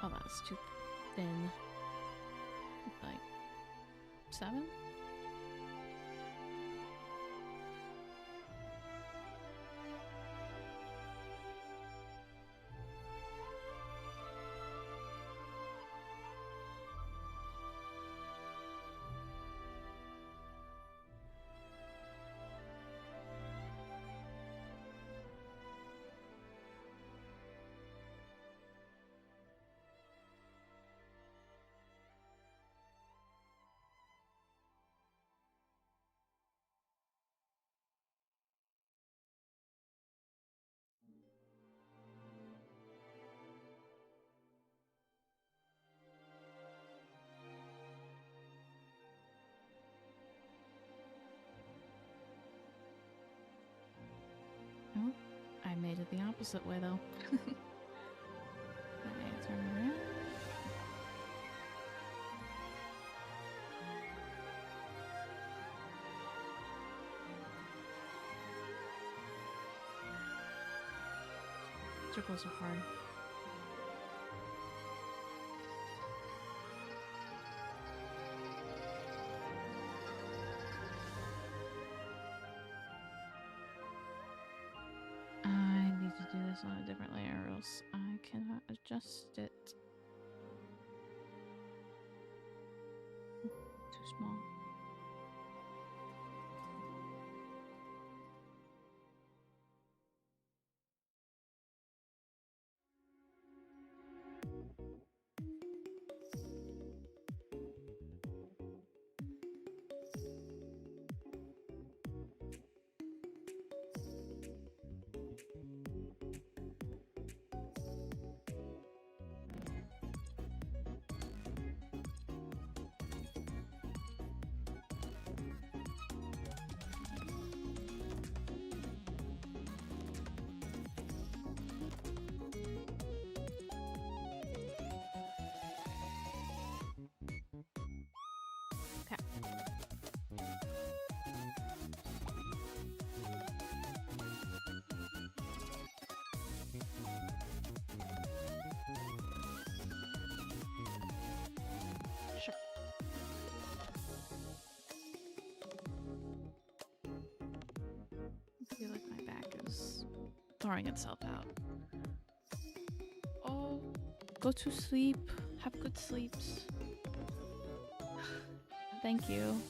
Oh, that's too thin. Like 7? Oh, I made it the opposite way though. Okay, turn around. Circles are hard. I need to do this on a different layer or else I cannot adjust it. Too small. Sure. I feel like my back is throwing itself out. Oh, go to sleep. Have good sleeps. Thank you.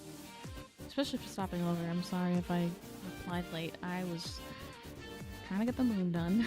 Especially for stopping over. I'm sorry if I replied late. I was trying to get the moon done.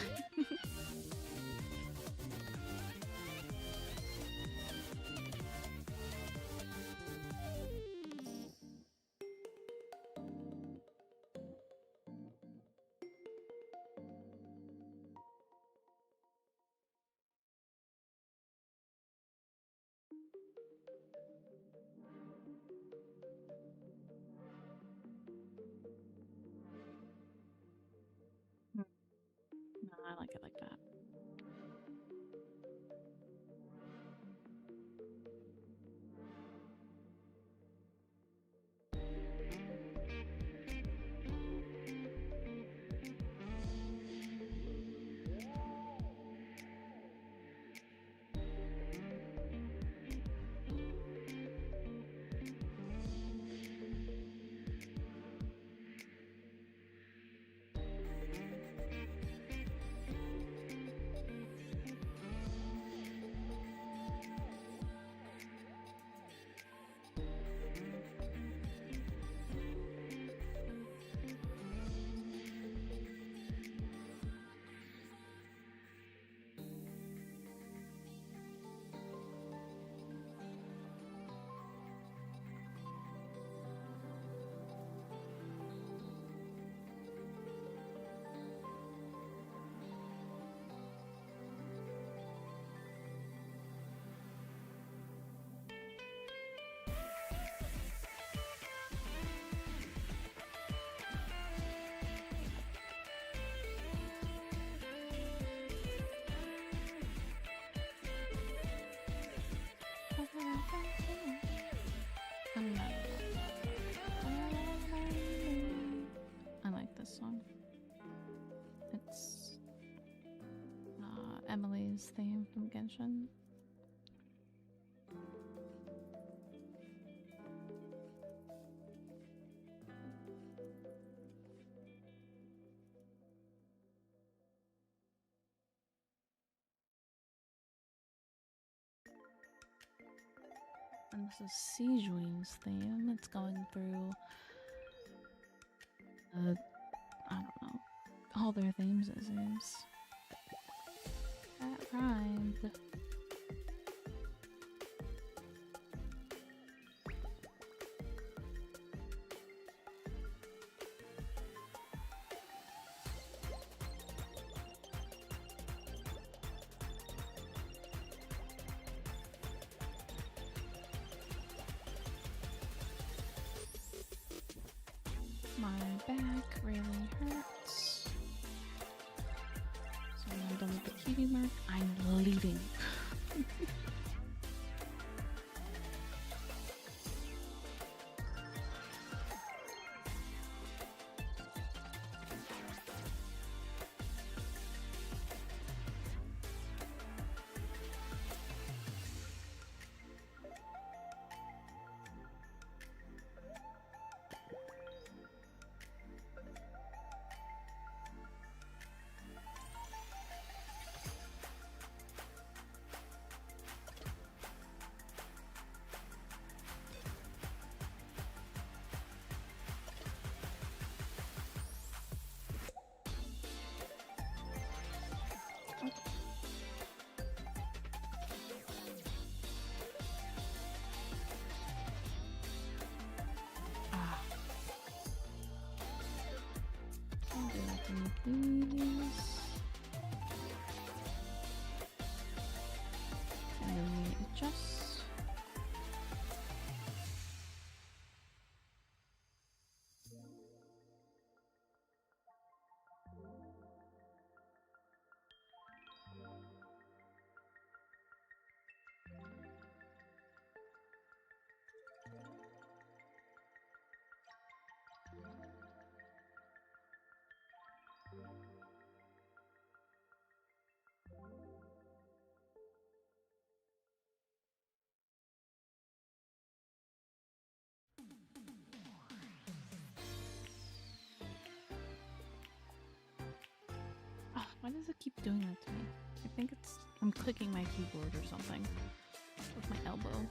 this song. It's Emily's theme from Genshin. And this is Sijuin's theme. It's going through I don't know, all their themes, it seems. That rhymed. My back really hurts. So when I'm done with the cutie mark, I'm leaving. Please. And then we adjust. Why does it keep doing that to me? I think I'm clicking my keyboard or something with my elbow.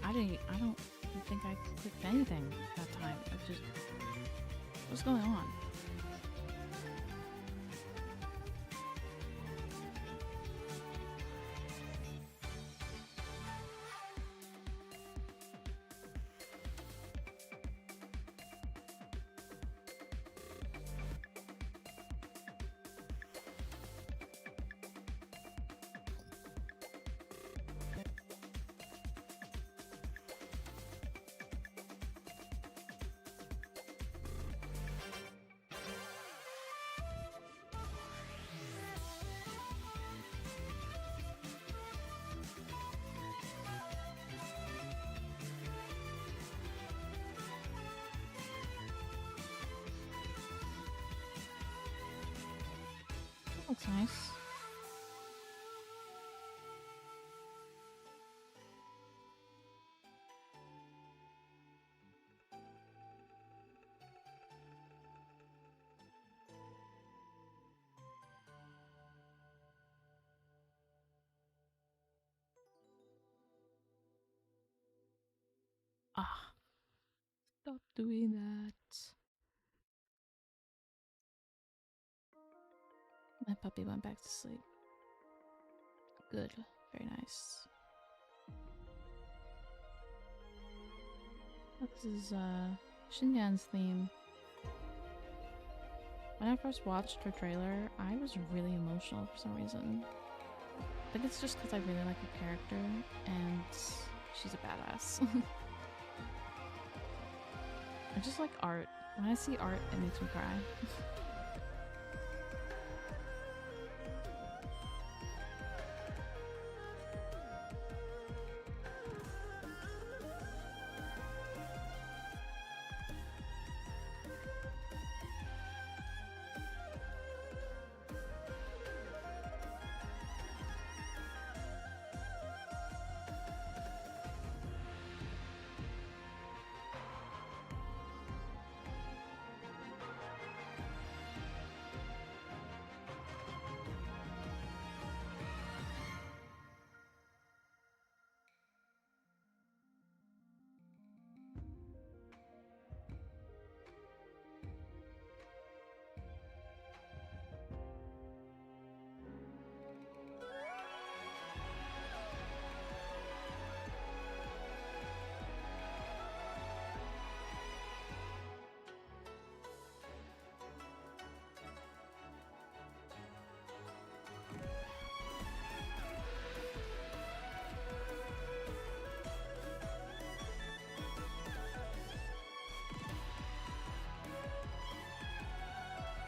I don't think I clicked anything that time. What's going on? Looks nice. Ah, stop doing that. My puppy went back to sleep. Good. Very nice. This is Shinyan's theme. When I first watched her trailer, I was really emotional for some reason. I think it's just because I really like her character and she's a badass. I just like art. When I see art, it makes me cry.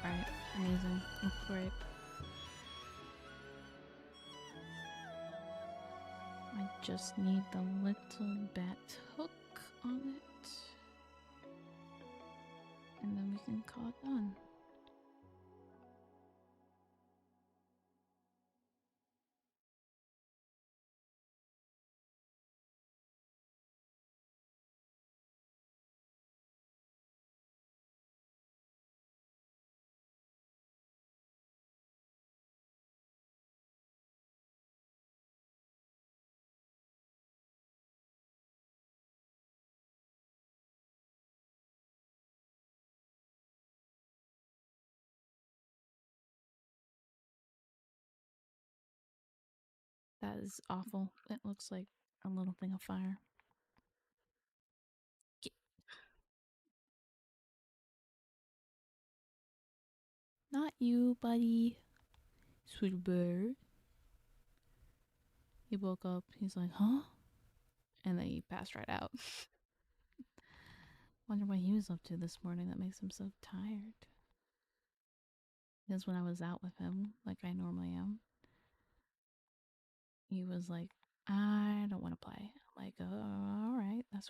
Alright, amazing. Looks great. I just need the little bat hook on it. And then we can call it done. That is awful. It looks like a little thing of fire. Not you, buddy. Sweet bird. He woke up. He's like, huh? And then he passed right out. Wonder what he was up to this morning that makes him so tired. Because when I was out with him, like I normally am, he was like, I don't want to play. I'm like, oh, all right, that's